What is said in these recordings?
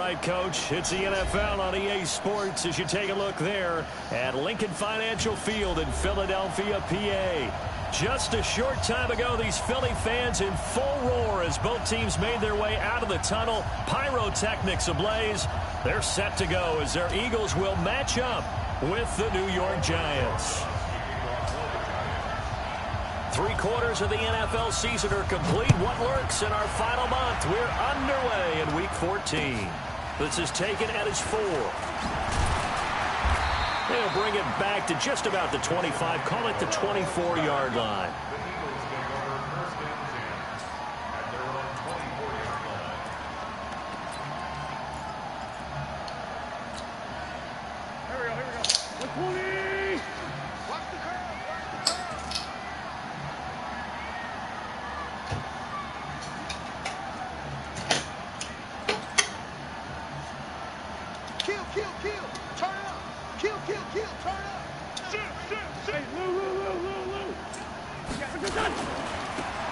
right, Coach. It's the NFL on EA Sports as you take a look there at Lincoln Financial Field in Philadelphia, PA. Just a short time ago, these Philly fans in full roar as both teams made their way out of the tunnel. Pyrotechnics ablaze. They're set to go as their Eagles will match up with the New York Giants. 3/4 of the NFL season are complete. What lurks in our final month? We're underway in Week 14. This is taken at his 4. They'll bring it back to just about the 25. Call it the 24-yard line.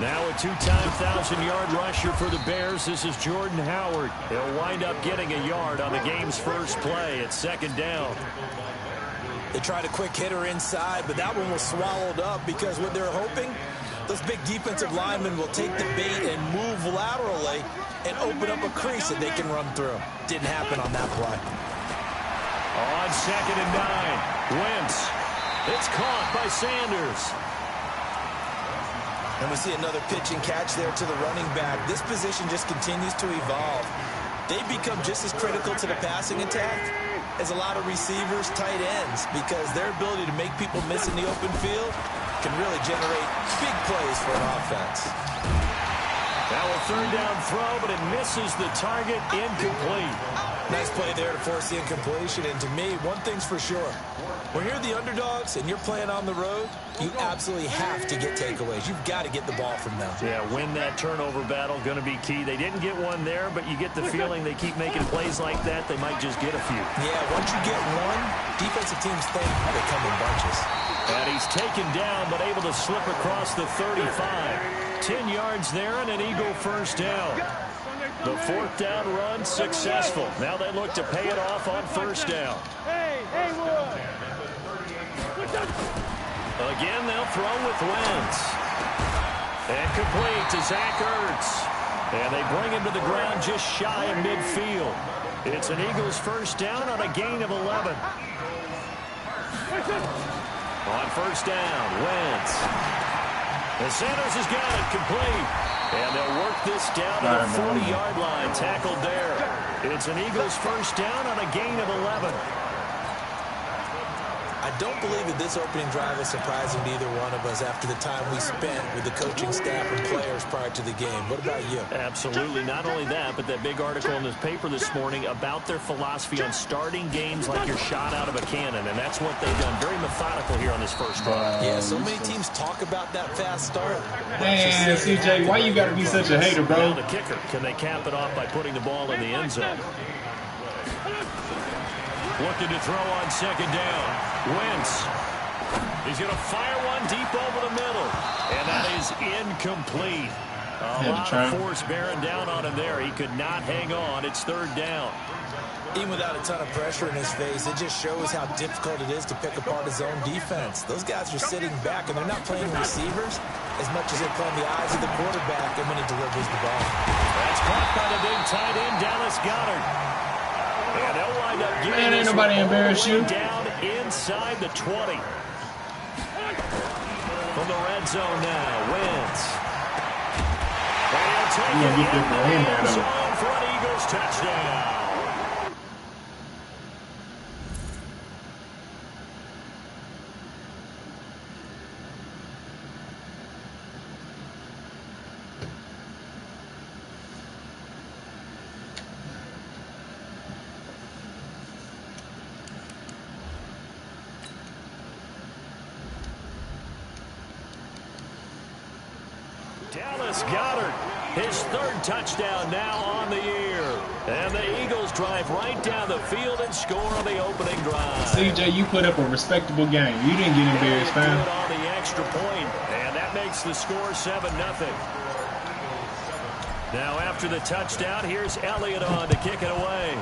Now a two-time 1,000-yard rusher for the Bears. This is Jordan Howard. He'll wind up getting a yard on the game's first play. It's second down. They tried a quick hitter inside, but that one was swallowed up because what they're hoping, those big defensive linemen will take the bait and move laterally and open up a crease that they can run through. Didn't happen on that play. On 2nd and 9, Wentz. It's caught by Sanders. And we see another pitch and catch there to the running back. This position just continues to evolve. They become just as critical to the passing attack as a lot of receivers, tight ends, because their ability to make people miss in the open field can really generate big plays for an offense. Now a 3rd down throw, but it misses the target. Incomplete. Nice play there to force the incompletion. And to me, one thing's for sure. When you're the underdogs and you're playing on the road, you absolutely have to get takeaways. You've got to get the ball from them. Yeah, win that turnover battle, going to be key. They didn't get one there, but you get the feeling they keep making plays like that, they might just get a few. Yeah, once you get one, defensive teams think they come in bunches. And he's taken down, but able to slip across the 35. 10 yards there and an Eagle first down. The 4th down run successful. Now they look to pay it off on 1st down. Again, they'll throw with Wentz. And complete to Zach Ertz. And they bring him to the ground just shy of midfield. It's an Eagles first down on a gain of 11. On 1st down, Wentz. And Sanders has got it complete. And they'll work this down to the 40-yard line. Tackled there. It's an Eagles first down on a gain of 11. I don't believe that this opening drive is surprising to either one of us after the time we spent with the coaching staff and players prior to the game. What about you? Absolutely. Not only that, but that big article in the paper this morning about their philosophy on starting games like you're shot out of a cannon, and that's what they've done. Very methodical here on this first drive. Yeah, so many teams talk about that fast start. Man, CJ, why you got to be such a hater, bro? Now the kicker. Can they cap it off by putting the ball in the end zone? Looking to throw on 2nd down. Wentz. He's going to fire one deep over the middle. And that is incomplete. A lot of force bearing down on him there. He could not hang on. It's 3rd down. Even without a ton of pressure in his face, it just shows how difficult it is to pick apart his own defense. Those guys are sitting back, and they're not playing receivers as much as they're playing the eyes of the quarterback and when he delivers the ball. That's caught by the big tight end, Dallas Goedert. And they'll wind up getting Man, ain't nobody embarrass you. Down inside the 20. From the red zone now, Wentz. And he'll take it in the end zone for an Eagles touchdown. Dallas Goedert, his 3rd touchdown now on the year. And the Eagles drive right down the field and score on the opening drive. CJ, you put up a respectable game. You didn't get embarrassed, fam. On the extra point, and that makes the score 7-0. Now after the touchdown, here's Elliott on to kick it away.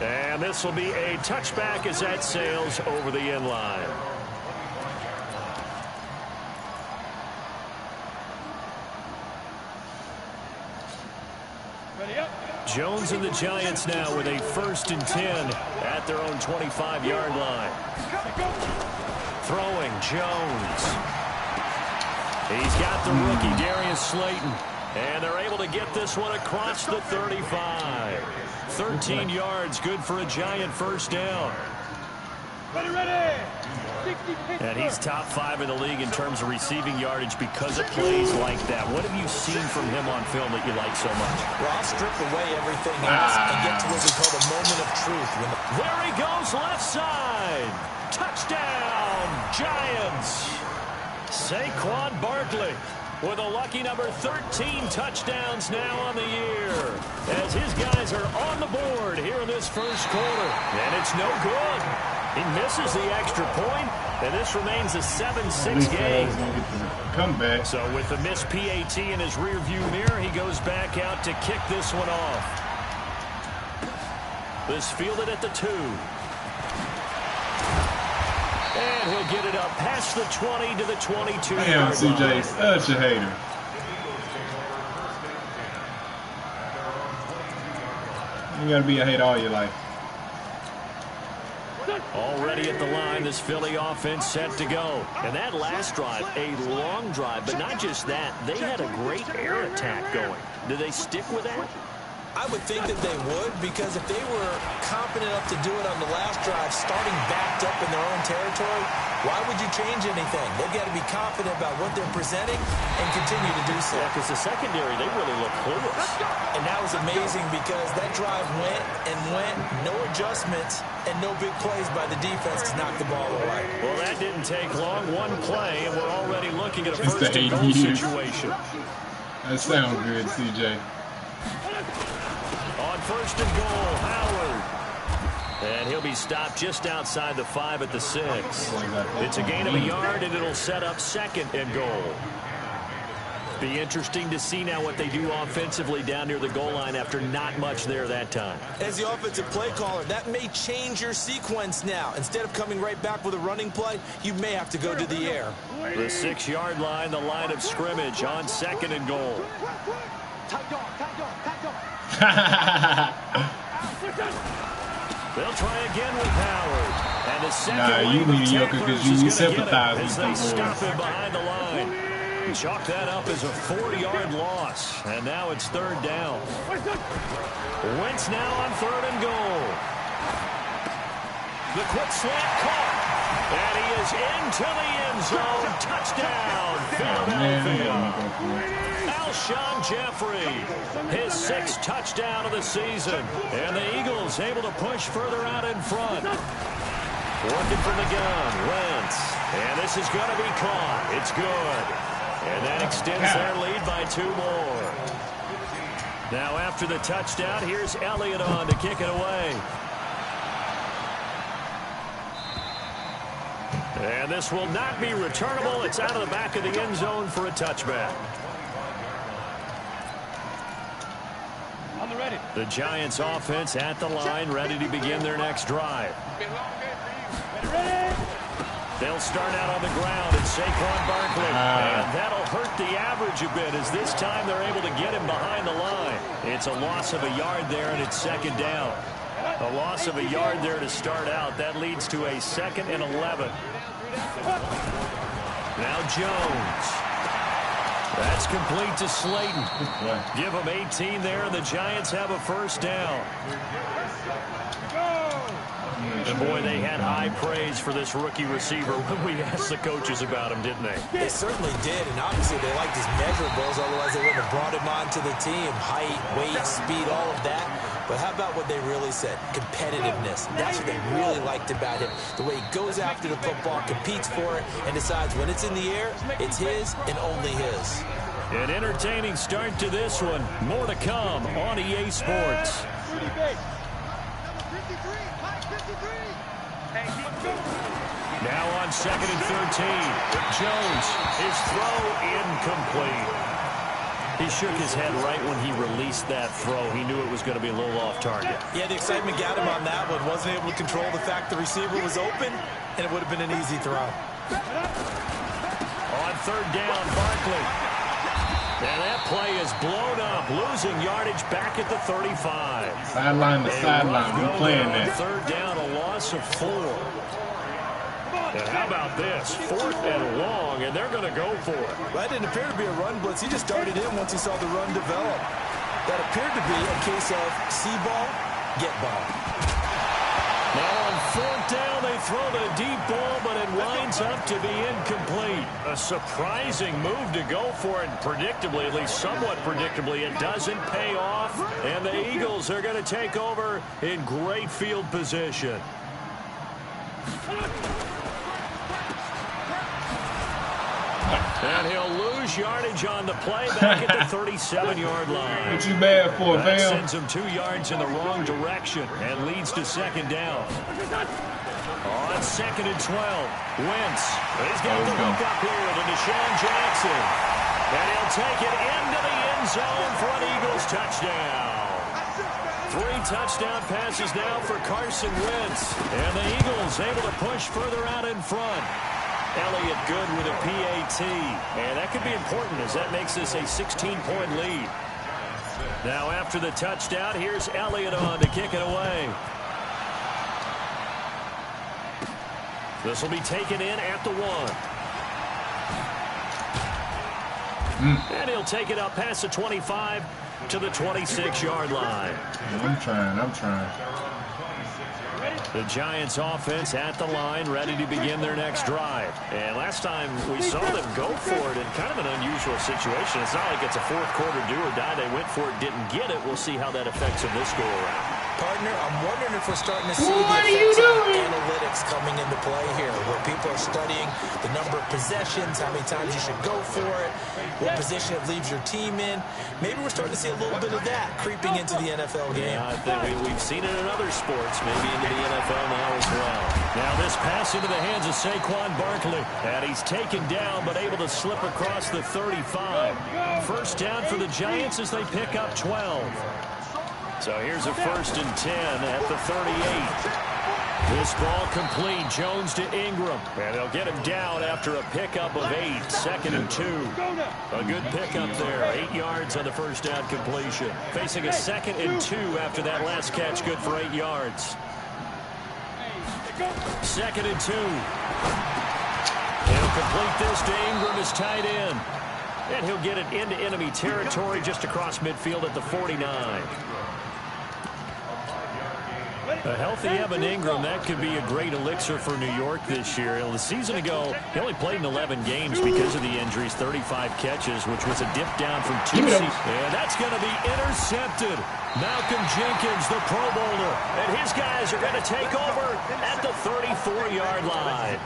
And this will be a touchback as that sails over the end line. Jones and the Giants now with a 1st and 10 at their own 25-yard line. Throwing, Jones. He's got the rookie, Darius Slayton. And they're able to get this one across the 35. 13 yards, good for a Giant 1st down. Ready. And he's top 5 in the league in terms of receiving yardage because of plays like that. What have you seen from him on film that you like so much? Well, I'll strip away everything else and get to what we call the moment of truth. There he goes, left side. Touchdown, Giants. Saquon Barkley with a lucky number 13 touchdowns now on the year as his guys are on the board here in this 1st quarter. And it's no good. He misses the extra point, and this remains a 7-6 game. Come back. So with the missed PAT in his rearview mirror, he goes back out to kick this one off. This fielded at the 2. And he'll get it up past the 20 to the 22. Damn, CJ, such a hater. You gotta be a hater all your life. Already at the line, this Philly offense set to go. And that last drive, a long drive, but not just that. They had a great air attack going. Do they stick with that? I would think that they would, because if they were confident enough to do it on the last drive, starting backed up in their own territory, why would you change anything? They've got to be confident about what they're presenting and continue to do so. Yeah, because the secondary, they really look clueless. And that was amazing because that drive went and went, no adjustments, and no big plays by the defense to knock the ball away. Well, that didn't take long. One play, and we're already looking at a It's the 1st and goal situation. That sounds good, CJ. On 1st and goal, Howard. And he'll be stopped just outside the 5 at the 6. It's a gain of a yard, and it'll set up 2nd and goal. Be interesting to see now what they do offensively down near the goal line after not much there that time. As the offensive play caller, that may change your sequence now. Instead of coming right back with a running play, you may have to go to the air. The 6-yard line, the line of scrimmage on 2nd and goal. They'll try again with Howard. And the second you wave of mediocre tacklers because you is going to get him sympathize as with they the stop boys. him behind the line. Chalk that up as a 4-yard loss. And now it's 3rd down. Wentz now on 3rd and goal. The quick slant caught. And he is into the end zone. Touchdown, Philadelphia. Alshon Jeffrey, his 6th touchdown of the season. And the Eagles able to push further out in front. Working from the gun, Wentz. And this is going to be caught. It's good. And that extends their lead by 2 more. Now after the touchdown, here's Elliott on to kick it away. And this will not be returnable. It's out of the back of the end zone for a touchback. The Giants offense at the line, ready to begin their next drive. They'll start out on the ground, and Saquon Barkley. And that'll hurt the average a bit, as this time they're able to get him behind the line. It's a loss of a yard there, and it's 2nd down. A loss of a yard there to start out. That leads to a 2nd and 11. Now Jones. That's complete to Slayton. Give him 18 there, and the Giants have a 1st down. And boy, they had high praise for this rookie receiver when we asked the coaches about him, didn't they? They certainly did, and obviously they liked his measurables, otherwise they wouldn't have brought him onto the team. Height, weight, speed, all of that. But how about what they really said? Competitiveness. That's what they really liked about him. The way he goes after the football, competes for it, and decides when it's in the air, it's his and only his. An entertaining start to this one. More to come on EA Sports. Now on 2nd and 13. Jones, his throw incomplete. He shook his head right when he released that throw. He knew it was going to be a little off target. Yeah, the excitement got him on that one. Wasn't able to control the fact the receiver was open, and it would have been an easy throw. On 3rd down, Barkley. And that play is blown up, losing yardage back at the 35. Sideline to sideline. We're playing that. 3rd down, a loss of 4. And how about this? 4th and long, and they're going to go for it. That didn't appear to be a run blitz. He just darted in once he saw the run develop. That appeared to be a case of see ball, get ball. Now on 4th down, they throw the deep ball, but it winds up to be incomplete. A surprising move to go for it, predictably, at least somewhat predictably. It doesn't pay off, and the Eagles are going to take over in great field position. And he'll lose yardage on the play back at the 37-yard line. What you bad for, That fam? sends him 2 yards in the wrong direction and leads to 2nd down. On 2nd and 12, Wentz. He's got the hook up here to Deshaun Jackson. And he'll take it into the end zone for an Eagles touchdown. 3 touchdown passes now for Carson Wentz. And the Eagles able to push further out in front. Elliott good with a PAT. And that could be important as that makes this a 16-point lead. Now after the touchdown, here's Elliott on to kick it away. This will be taken in at the 1. And he'll take it up past the 25 to the 26-yard line. I'm trying. The Giants offense at the line, ready to begin their next drive. And last time we saw them go for it in kind of an unusual situation. It's not like it's a 4th quarter do or die. They went for it, didn't get it. We'll see how that affects them this go around. Partner, I'm wondering if we're starting to see the effects of analytics coming into play here, where people are studying the number of possessions, how many times you should go for it, what position it leaves your team in. Maybe we're starting to see a little bit of that creeping into the NFL game. Yeah, I think we've seen it in other sports, maybe into the NFL now as well. Now this pass into the hands of Saquon Barkley. And he's taken down, but able to slip across the 35. 1st down for the Giants as they pick up 12. So here's a 1st and 10 at the 38. This ball complete. Jones to Ingram. And they'll get him down after a pickup of 8. 2nd and 2. A good pickup there. 8 yards on the 1st down completion. Facing a 2nd and 2 after that last catch. Good for 8 yards. 2nd and 2. He'll complete this to Ingram as tight end. And he'll get it into enemy territory just across midfield at the 49. A healthy Evan Ingram, that could be a great elixir for New York this year. The season ago, he only played in 11 games because of the injuries, 35 catches, which was a dip down from 2 seasons. And that's going to be intercepted. Malcolm Jenkins, the Pro Bowler, and his guys are going to take over at the 34-yard line.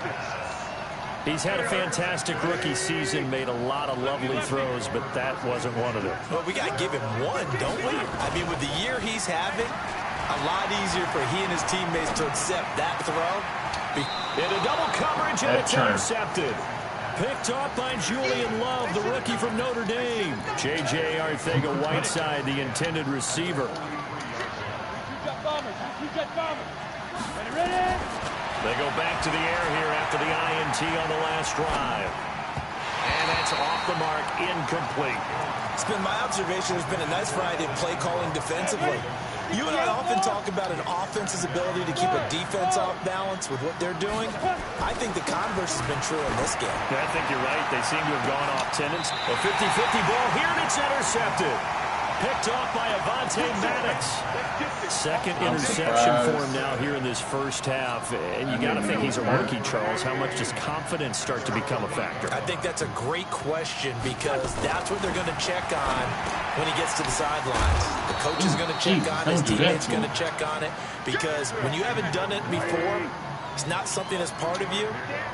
He's had a fantastic rookie season, made a lot of lovely throws, but that wasn't one of them. Well, we got to give him one, don't we? I mean, with the year he's having, a lot easier for he and his teammates to accept that throw. Into double coverage, and it's intercepted. Picked off by Julian Love, the rookie from Notre Dame. J.J. Arcega-Whiteside, the intended receiver. They go back to the air here after the INT on the last drive. And that's off the mark, incomplete. It's been my observation there's been a nice variety of play calling defensively. You and I often talk about an offense's ability to keep a defense off balance with what they're doing. I think the converse has been true in this game. Yeah, I think you're right. They seem to have gone off tenants. A 50-50 ball here, and it's intercepted. Picked off by Avonte Maddox. 2nd interception for him now here in this 1st half. And you got to think he's a rookie, Charles. How much does confidence start to become a factor? I think that's a great question because that's what they're going to check on when he gets to the sidelines. The coach is going to check on it. His teammate's going to check on it because when you haven't done it before, it's not something that's part of you.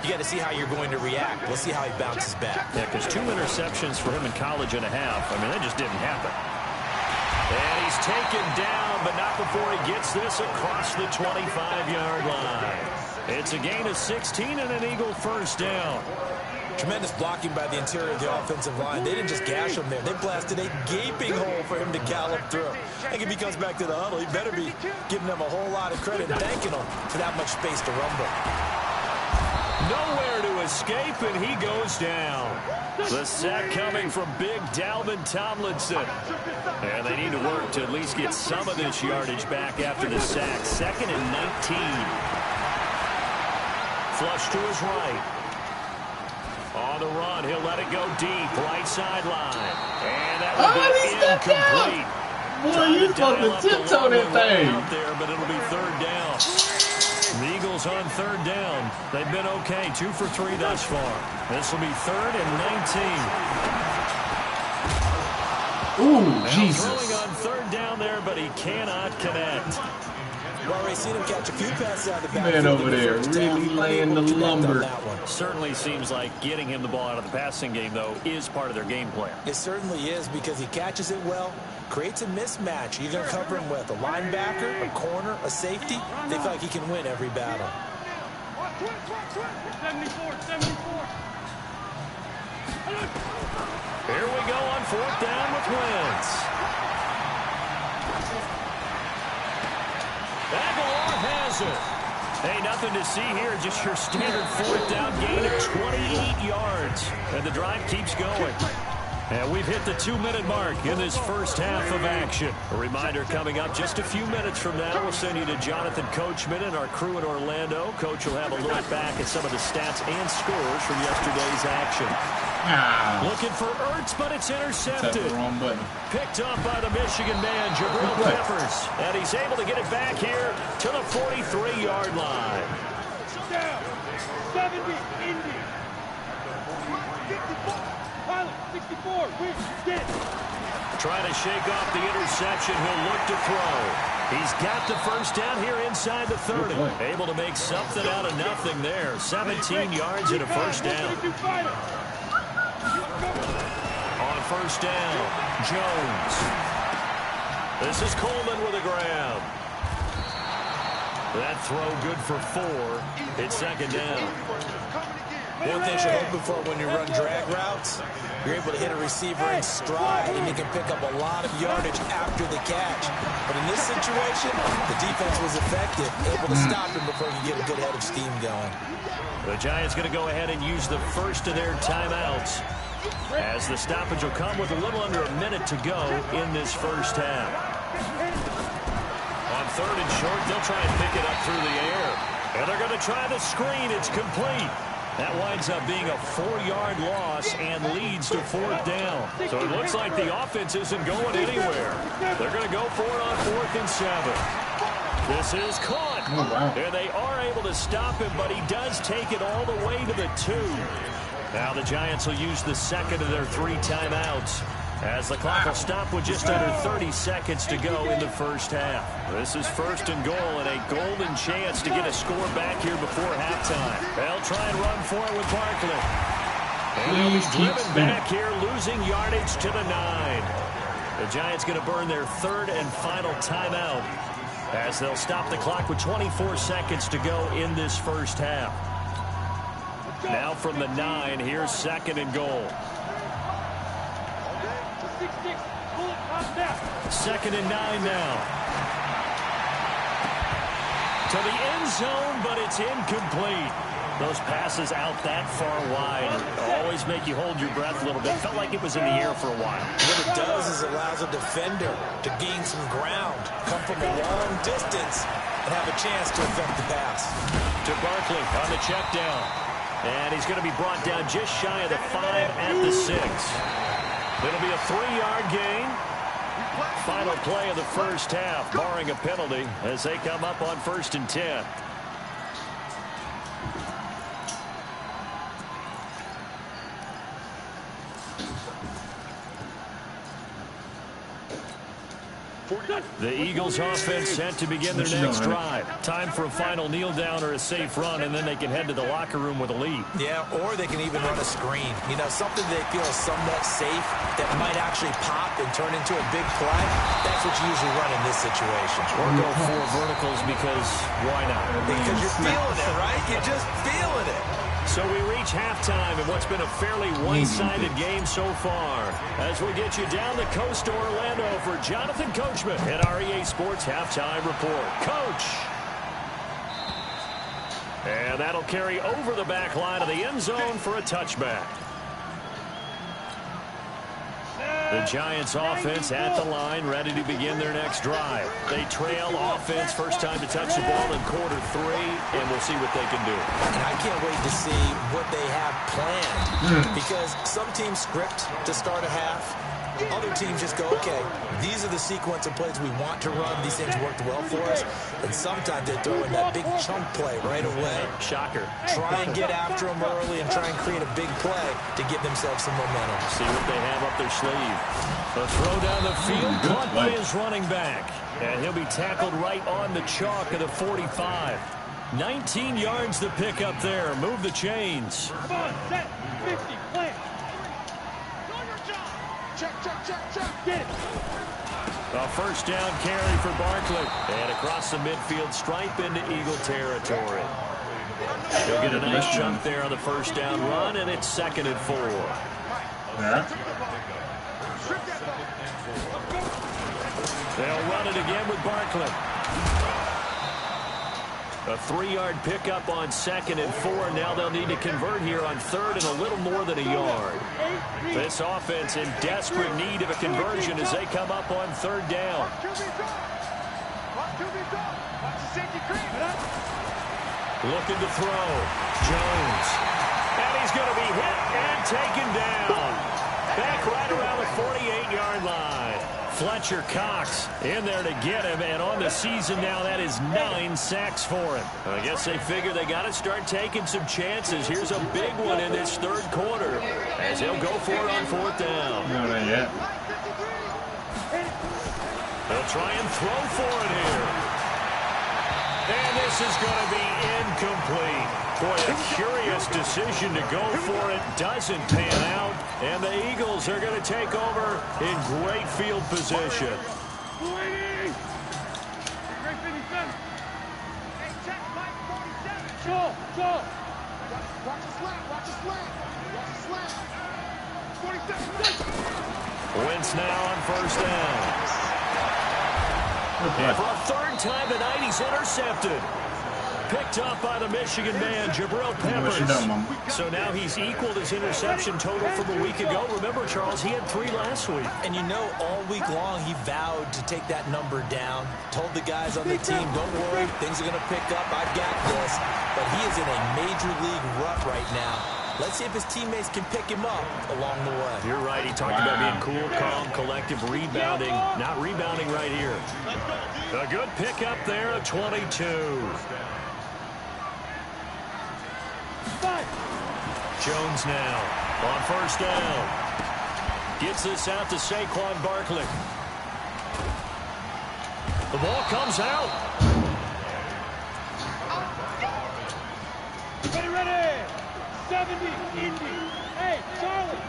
You got to see how you're going to react. We'll see how he bounces back. Yeah, because 2 interceptions for him in college and a half. I mean, that just didn't happen. And he's taken down, but not before he gets this across the 25-yard line. It's a gain of 16 and an Eagle first down. Tremendous blocking by the interior of the offensive line. They didn't just gash him there. They blasted a gaping hole for him to gallop through. I think if he comes back to the huddle, he better be giving them a whole lot of credit and thanking them for that much space to rumble. Nowhere to escape, and he goes down. The sack coming from big Dalvin Tomlinson. And they need to work to at least get some of this yardage back after the sack. 2nd and 19. Flush to his right. On the run, he'll let it go deep, right sideline. And that will be incomplete. Boy, you supposed to tiptoe that thing. Out there, but it'll be 3rd down. The Eagles on 3rd down. They've been okay, 2 for 3 thus far. This will be 3rd and 19. Ooh, now Jesus. Throwing on 3rd down there, but he cannot connect. We've already seen him catch a few passes out of the backfield. Man over there really laying the lumber. Certainly seems like getting him the ball out of the passing game, though, is part of their game plan. It certainly is because he catches it well, creates a mismatch. You're going to cover him with a linebacker, a corner, a safety. They feel like he can win every battle. 74. Here we go on 4th down with Wentz. Aguilar has it. Hey, nothing to see here, just your standard 4th down gain of 28 yards. And the drive keeps going. And we've hit the 2-minute mark in this first half of action. A reminder coming up just a few minutes from now, we'll send you to Jonathan Coachman and our crew in Orlando. Coach will have a look back at some of the stats and scores from yesterday's action. Looking for Ertz, but it's intercepted. That's the wrong button. Picked up by the Michigan man, Jabril Peppers. And he's able to get it back here to the 43-yard line. Down. 70. Indy. 54. Pilot. 64. Win. Get. Trying to shake off the interception. He'll look to throw. He's got the first down here inside the 30. Able to make something out of nothing there. 17 yards and a first down. On first down, Jones. This is Coleman with a grab. That throw good for 4. It's 2nd down. One thing you're hoping for when you run drag routes, you're able to hit a receiver in stride, and you can pick up a lot of yardage after the catch. But in this situation, the defense was effective, able to stop him before you get a good head of steam going. The Giants going to go ahead and use the first of their timeouts, as the stoppage will come with a little under a minute to go in this first half. On 3rd and short, they'll try and pick it up through the air. And they're going to try the screen. It's complete. That winds up being a 4-yard loss and leads to 4th down. So it looks like the offense isn't going anywhere. They're going to go for it on 4th and 7. This is caught. Oh, wow. And they are able to stop him, but he does take it all the way to the 2. Now the Giants will use the second of their 3 timeouts, as the clock will stop with just under 30 seconds to go in the first half. This is 1st and goal, and a golden chance to get a score back here before halftime. They'll try and run for it with Barkley. And he'll be driven back here, losing yardage to the 9. The Giants going to burn their 3rd and final timeout, as they'll stop the clock with 24 seconds to go in this first half. Now from the 9, here's 2nd and goal. 2nd and 9 now. To the end zone, but it's incomplete. Those passes out that far wide always make you hold your breath a little bit. Felt like it was in the air for a while. What it does is allows a defender to gain some ground, come from a long distance, and have a chance to affect the pass. To Barkley on the check down. And he's going to be brought down just shy of the 5 at the 6. It'll be a 3-yard gain. Final play of the first half, barring a penalty, as they come up on 1st and 10. The Eagles offense set to begin their next drive. Time for a final kneel down or a safe run, and then they can head to the locker room with a lead. Yeah, or they can even run a screen. You know, something they feel is somewhat safe that might actually pop and turn into a big play. That's what you usually run in this situation. Or go 4 verticals because why not? Because you're feeling it, right? You're just feeling it. So we reach halftime in what's been a fairly one-sided game so far. As we get you down the coast to Orlando for Jonathan Coachman at our EA Sports Halftime Report. Coach! And that'll carry over the back line of the end zone for a touchback. The Giants offense at the line, ready to begin their next drive. They trail offense, first time to touch the ball in quarter 3, and we'll see what they can do. And I can't wait to see what they have planned. Because some teams script to start a half. Other teams just go, okay, these are the sequence of plays we want to run. These things worked well for us. And sometimes they throw in that big chunk play right away. Shocker. Try and get after them early and try and create a big play to give themselves some momentum. See what they have up their sleeve. A throw down the field, caught by his running back. And he'll be tackled right on the chalk of the 45. 19 yards to pick up there. Move the chains. Come on, set, 50, plant. Check. Get it. A first down carry for Barkley. And across the midfield stripe into Eagle territory. He'll get a nice jump there on the first down run, and it's 2nd and 4. Yeah. They'll run it again with Barkley. A 3-yard pickup on 2nd and 4. Now they'll need to convert here on 3rd and a little more than a yard. This offense in desperate need of a conversion as they come up on 3rd down. Looking to throw. Jones. And he's going to be hit and taken down. Back right around the 48-yard line. Fletcher Cox in there to get him, and on the season now, that is 9 sacks for him. I guess they figure they got to start taking some chances. Here's a big one in this 3rd quarter as he'll go for it on 4th down. No, not yet. They'll try and throw for it here. And this is going to be incomplete. Boy, a curious decision to go for it doesn't pan out, and the Eagles are going to take over in great field position. Great 57. Hey, check Mike 47. Go. Watch the slant. 47. Wentz now on 1st down. And for a 3rd time tonight, he's intercepted. Picked up by the Michigan man, Jabril Peppers. So now he's equaled his interception total from a week ago. Remember, Charles, he had 3 last week. And you know, all week long, he vowed to take that number down. Told the guys on the team, don't worry, things are going to pick up. I've got this. But he is in a major league rut right now. Let's see if his teammates can pick him up along the way. You're right. He talked about being cool, calm, collective, rebounding. Not rebounding right here. A good pickup there of 22. Jones now on 1st down. Gets this out to Saquon Barkley. The ball comes out. Ready. 70, Indy. Hey, Charlie.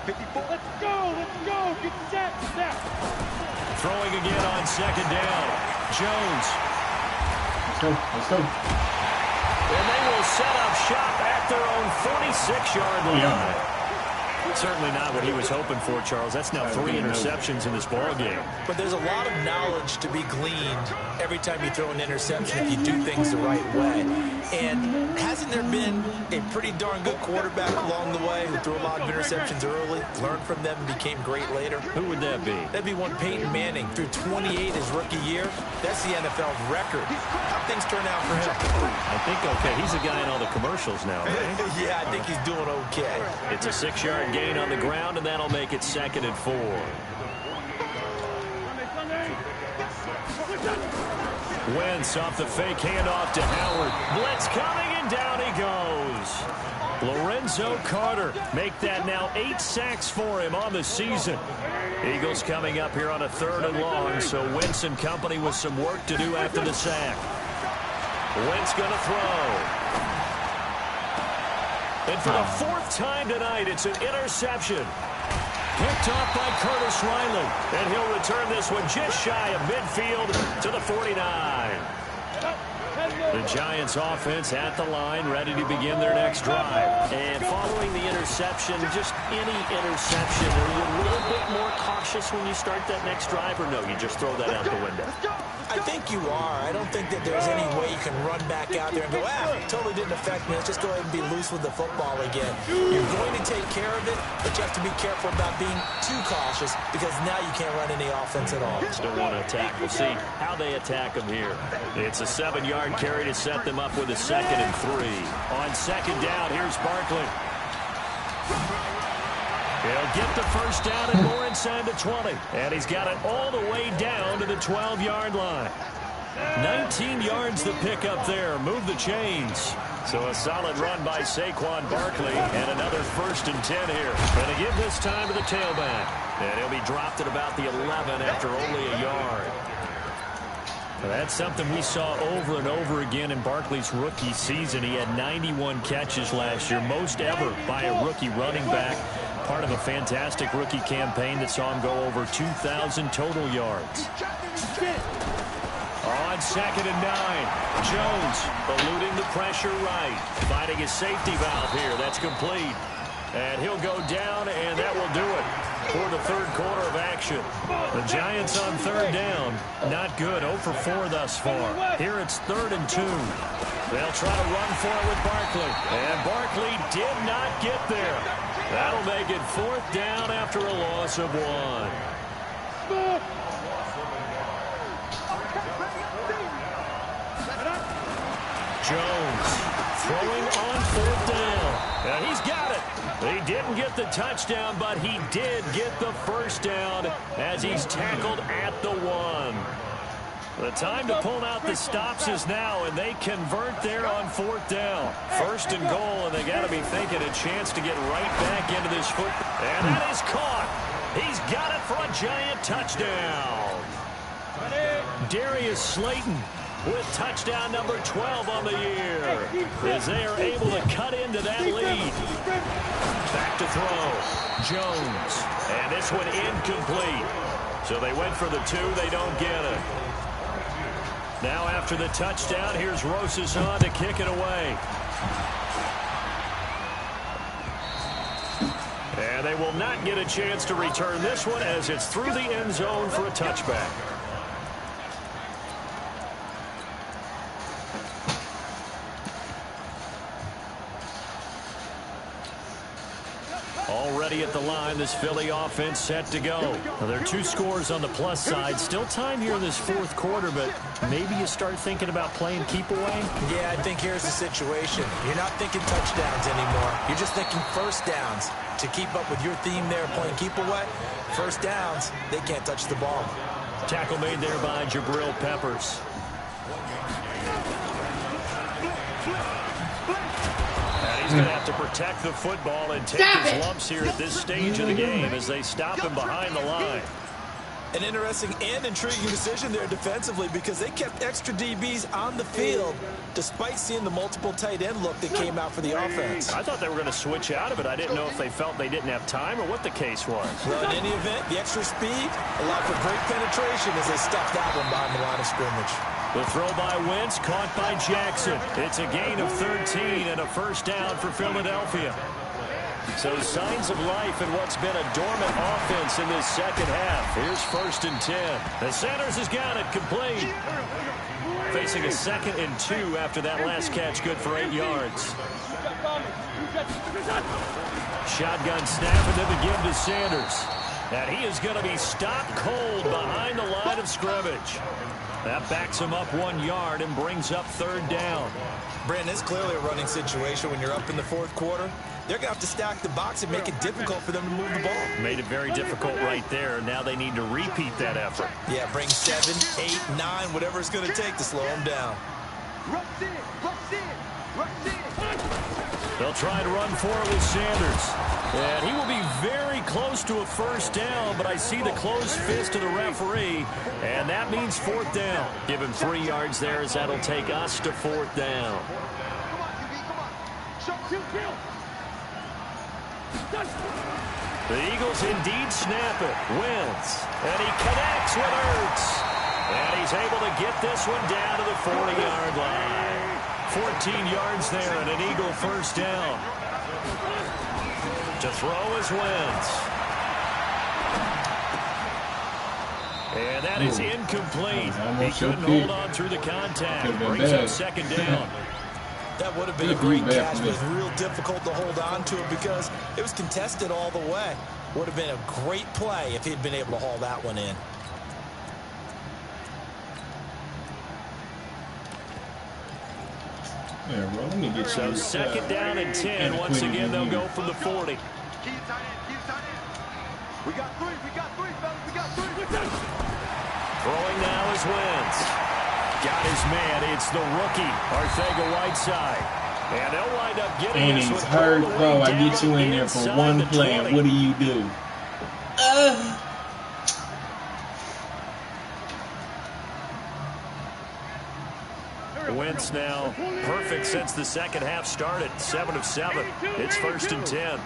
54. Let's go. Get set. Throwing again on 2nd down. Jones. Let's go. And they will set up shop at their own 46-yard line. Yeah. Certainly not what he was hoping for, Charles. That's now 3 interceptions in this ball game. But there's a lot of knowledge to be gleaned every time you throw an interception if you do things the right way. And hasn't there been a pretty darn good quarterback along the way who threw a lot of interceptions early, learned from them, and became great later? Who would that be? That'd be one Peyton Manning. Threw 28 his rookie year. That's the NFL record. How things turn out for him? I think okay. He's a guy in all the commercials now, right? Yeah, I think he's doing okay. It's a 6-yard gain on the ground, and that'll make it 2nd and 4. Wentz off the fake handoff to Howard. Blitz coming, and down he goes. Lorenzo Carter make that now 8 sacks for him on the season. Eagles coming up here on a 3rd and long, so Wentz and company with some work to do after the sack. Wentz going to throw. And for the 4th time tonight, it's an interception. Picked off by Curtis Riley. And he'll return this one just shy of midfield to the 49. The Giants offense at the line, ready to begin their next drive. And following the interception, just any interception, are you a little bit more cautious when you start that next drive, or no, you just throw that out the window? I think you are. I don't think that there's any way you can run back out there and go, totally didn't affect me. Let's just go ahead and be loose with the football again. You're going to take care of it, but you have to be careful about being too cautious because now you can't run any offense at all. Still want to attack. We'll see how they attack them here. It's a 7-yard carry to set them up with a 2nd and 3. On 2nd down, here's Barkley. He'll get the first down and more inside the 20. And he's got it all the way down to the 12-yard line. 19 yards to pick up there. Move the chains. So a solid run by Saquon Barkley and another 1st and 10 here. Going to give this time to the tailback. And he'll be dropped at about the 11 after only a yard. That's something we saw over and over again in Barkley's rookie season. He had 91 catches last year, most ever by a rookie running back. Part of a fantastic rookie campaign that saw him go over 2,000 total yards. On 2nd and 9, Jones eluding the pressure right. Finding his safety valve here. That's complete. And he'll go down, and that will do it for the 3rd quarter of action. The Giants on 3rd down. Not good. 0 for 4 thus far. Here it's 3rd and 2. They'll try to run for it with Barkley. And Barkley did not get there. That'll make it 4th down after a loss of 1. Jones throwing on 4th down. And he's got it. He didn't get the touchdown, but he did get the first down as he's tackled at the 1. The time to pull out the stops is now, and they convert there on 4th down. 1st and goal, and they got to be thinking a chance to get right back into this foot. And that is caught. He's got it for a Giant touchdown. Darius Slayton with touchdown number 12 on the year as they are able to cut into that lead. Back to throw. Jones. And this one incomplete. So they went for the 2. They don't get it. Now after the touchdown, here's Rosas on to kick it away. And they will not get a chance to return this one as it's through the end zone for a touchback. Already at the line, this Philly offense set to go. Now, there are 2 scores on the plus side. Still time here in this 4th quarter, but maybe you start thinking about playing keep away? Yeah, I think here's the situation. You're not thinking touchdowns anymore. You're just thinking 1st downs. To keep up with your theme there, playing keep away, 1st downs, they can't touch the ball. Tackle made there by Jabril Peppers. He's going to have to protect the football and take his lumps here at this stage of the game as they stop him behind the line. An interesting and intriguing decision there defensively because they kept extra DBs on the field despite seeing the multiple tight end look that came out for the offense. I thought they were going to switch out of it. I didn't know if they felt they didn't have time or what the case was. Well, in any event, the extra speed allowed for great penetration as they stuffed that one behind the line of scrimmage. The throw by Wentz, caught by Jackson. It's a gain of 13 and a 1st down for Philadelphia. So signs of life in what's been a dormant offense in this 2nd half. Here's 1st and 10. The Sanders has got it complete. Facing a 2nd and 2 after that last catch, good for 8 yards. Shotgun snap and then the give to Sanders. And he is going to be stopped cold behind the line of scrimmage. That backs him up 1 yard and brings up 3rd down. Brandon, it's clearly a running situation when you're up in the 4th quarter. they're going to have to stack the box and make it difficult for them to move the ball. Made it very difficult right there. Now they need to repeat that effort. Yeah, bring 7, 8, 9, whatever it's going to take to slow them down. They'll try to run for it with Sanders. And he will be very close to a first down, but I see the closed fist of the referee, and that means 4th down. Give him 3 yards there as that'll take us to 4th down. The Eagles indeed snap it. Wentz. And he connects with Ertz. And he's able to get this one down to the 40-yard line. 14 yards there and an Eagle first down. To throw is Wentz. And that is incomplete. He couldn't hold on through the contact. Brings up 2nd down. That would have been a great catch, but it's real difficult to hold on to it because it was contested all the way. Would have been a great play if he'd been able to haul that one in. Yeah, bro, let me get so 2nd down and 10. Once again, they'll go from the 40. We got 3, fellas, we got 3. Throwing now is Wentz. Got his man. It's the rookie, Arcega-Whiteside. And they'll wind up getting and he's hurt, bro. I get you in there for one play, and what do? Wentz now perfect since the second half started. 7 of 7. It's 1st and 10.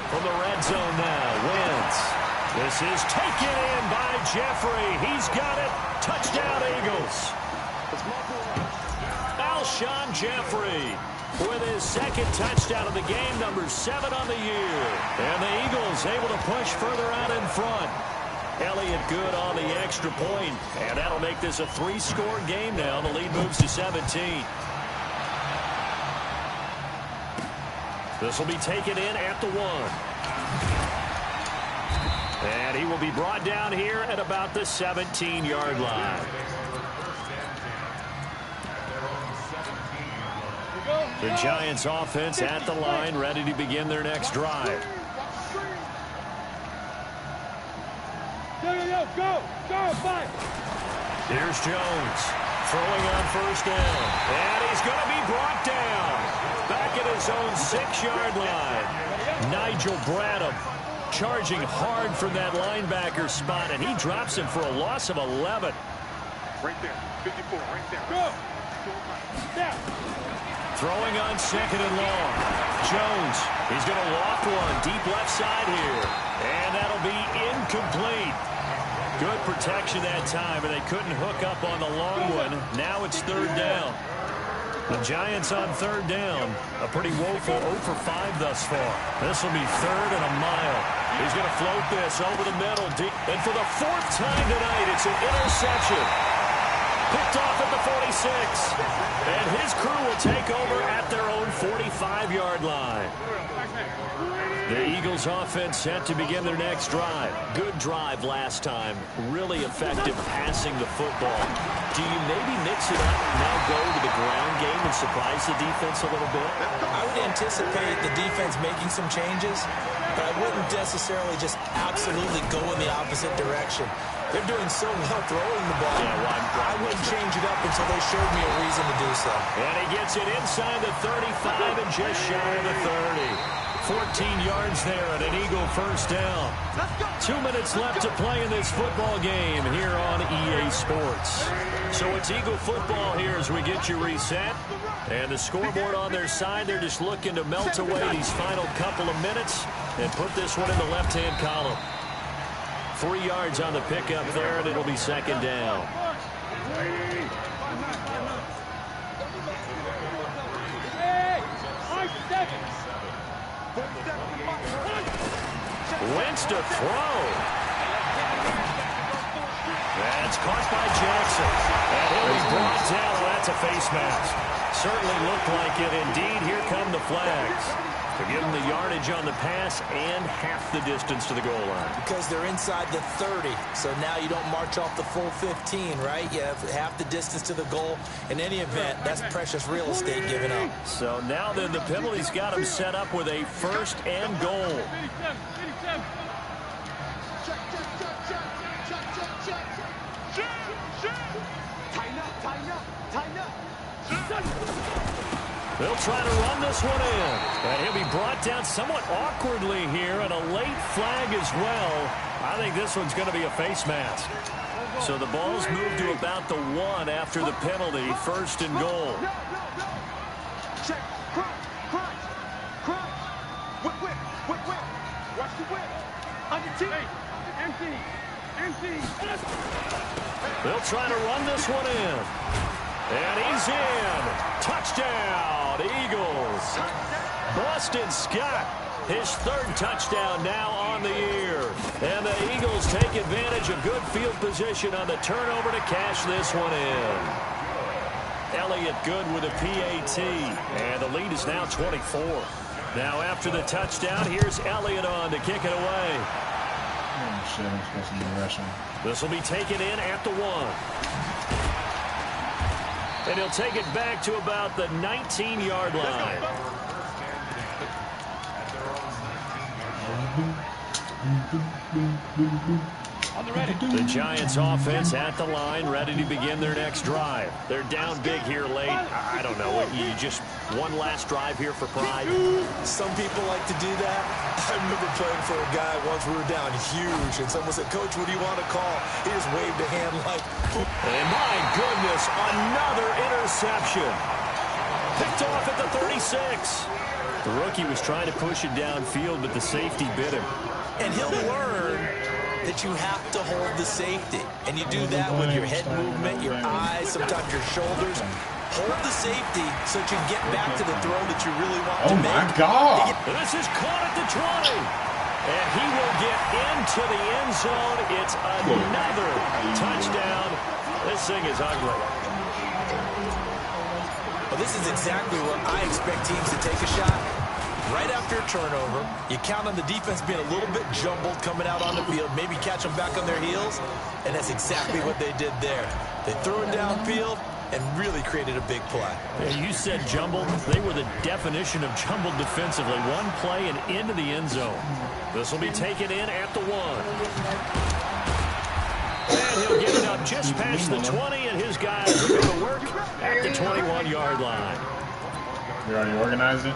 From the red zone now, Wentz. This is taken in by Jeffrey. He's got it. Touchdown, Eagles. Alshon Jeffrey with his 2nd touchdown of the game, number 7 on the year. And the Eagles able to push further out in front. Elliott good on the extra point, and that'll make this a 3-score game now. The lead moves to 17. This will be taken in at the 1. And he will be brought down here at about the 17-yard line. The Giants offense at the line, ready to begin their next drive. Go, fight. Here's Jones throwing on 1st down. And he's going to be brought down. Back at his own 6-yard line. Nigel Bradham charging hard from that linebacker spot, and he drops him for a loss of 11. Right there, 54, right there. Go. Down. Throwing on 2nd and long. Jones, he's going to loft one deep left side here. And that'll be incomplete. Good protection that time, and they couldn't hook up on the long one. Now it's 3rd down. The Giants on 3rd down. A pretty woeful 0 for 5 thus far. This will be 3rd and a mile. He's going to float this over the middle. Deep. And for the 4th time tonight, it's an interception. Picked off at the 46. And his crew will take over at their own 45-yard line. The Eagles offense set to begin their next drive. Good drive last time. Really effective passing the football. Do you maybe mix it up, now go to the ground game and surprise the defense a little bit? I would anticipate the defense making some changes, but I wouldn't necessarily just absolutely go in the opposite direction. They're doing so well throwing the ball. Yeah, I wouldn't change it up until they showed me a reason to do so. And he gets it inside the 35 and just shy of the 30. 14 yards there and an Eagle first down. 2 minutes left to play in this football game here on EA Sports. So it's Eagle football here as we get you reset. And the scoreboard on their side, they're just looking to melt away these final couple of minutes and put this one in the left-hand column. 3 yards on the pickup there, and it'll be 2nd down. Wentz to throw. That's caught by Jackson. And he'll be brought down. Oh, that's a face mask. Certainly looked like it. Indeed, here come the flags. to give them the yardage on the pass and half the distance to the goal line. Because they're inside the 30, so now you don't march off the full 15, right? You have half the distance to the goal. In any event, that's precious real estate given up. So now then the penalty's got them set up with a 1st and goal. They'll try to run this one in. And he'll be brought down somewhat awkwardly here, and a late flag as well. I think this one's going to be a face mask. So the ball's moved to about the 1 after the penalty, 1st and goal. Check. Crunch. Whip. Watch the whip. On your team. Empty. They'll try to run this one in. And he's in. Touchdown, Eagles. Boston Scott, his 3rd touchdown now on the year. And the Eagles take advantage of good field position on the turnover to cash this one in. Elliott good with a PAT. And the lead is now 24. Now after the touchdown, here's Elliott on to kick it away. Oh, shit, I'm supposed to be rushing. This will be taken in at the 1. And he'll take it back to about the 19-yard line. The Giants offense at the line, ready to begin their next drive. They're down big here late. I don't know. You just one last drive here for pride. Some people like to do that. I remember playing for a guy once. We were down huge, and someone said, "Coach, what do you want to call?" He just waved a hand like, and my goodness, another interception. Picked off at the 36. The rookie was trying to push it downfield, but the safety bit him. And he'll learn that you have to hold the safety. And you do that with your head movement, your eyes, sometimes your shoulders. Hold the safety so that you get back to the throw that you really want to make. Oh, my God. This is caught at the 20. And he will get into the end zone. It's another touchdown. This thing is ugly. Well, this is exactly where I expect teams to take a shot. Right after a turnover, you count on the defense being a little bit jumbled coming out on the field, maybe catch them back on their heels, and that's exactly what they did there. They threw it downfield and really created a big play. Yeah, you said jumbled. They were the definition of jumbled defensively. One play and into the end zone. This will be taken in at the 1. And he'll get it up just past the 20, and his guys are going to work at the 21-yard line. You already organized it?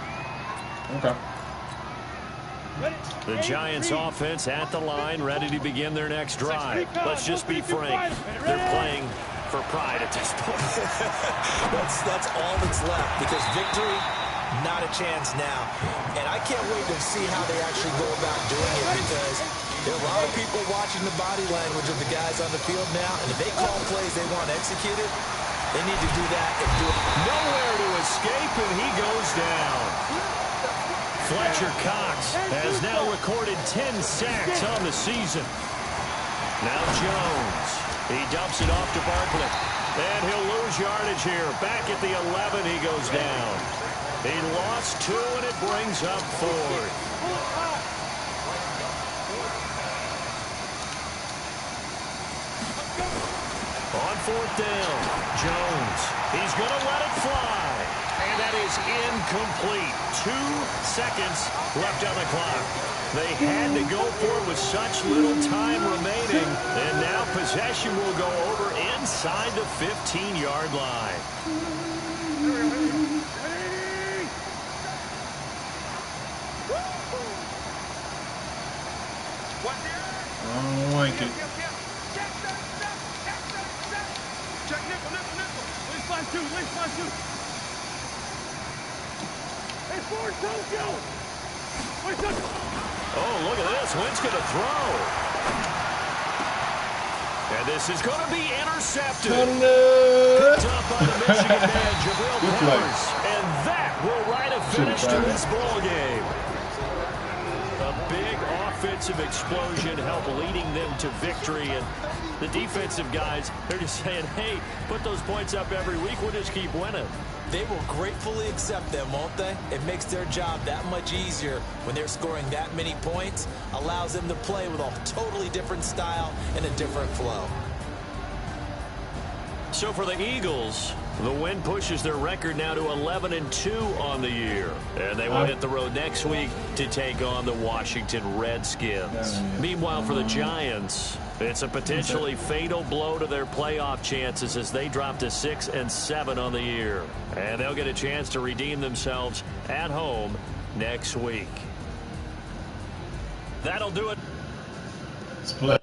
Okay. The Giants offense at the line, ready to begin their next drive. Let's just be frank. They're playing for pride at this point. That's all that's left, because victory, not a chance now. And I can't wait to see how they actually go about doing it, because there are a lot of people watching the body language of the guys on the field now, and if they call plays they want executed, they need to do that and do it. Nowhere to escape, and he goes down. Fletcher Cox has now recorded 10 sacks on the season. Now Jones. He dumps it off to Barkley. And he'll lose yardage here. Back at the 11, he goes down. He lost 2, and it brings up 4th. On 4th down, Jones. He's going to let it fly. And that is incomplete. 2 seconds left on the clock. They had to go for it with such little time remaining. And now possession will go over inside the 15-yard line. I don't like it. Check nickel. Least line two. Hey, Ford, don't go. Oh, look at this. Wentz going to throw. And this is going to be intercepted. Picked up by the Michigan man, Jabril Peppers. And that will write a finish to this ball game. A big offensive explosion help leading them to victory. And the defensive guys, they're just saying, hey, put those points up every week. We'll just keep winning. They will gratefully accept them, won't they? It makes their job that much easier when they're scoring that many points. Allows them to play with a totally different style and a different flow. So for the Eagles, the win pushes their record now to 11-2 on the year. And they will hit the road next week to take on the Washington Redskins. Meanwhile, for the Giants, it's a potentially fatal blow to their playoff chances as they drop to 6-7 on the year. And they'll get a chance to redeem themselves at home next week. That'll do it. It's a pleasure.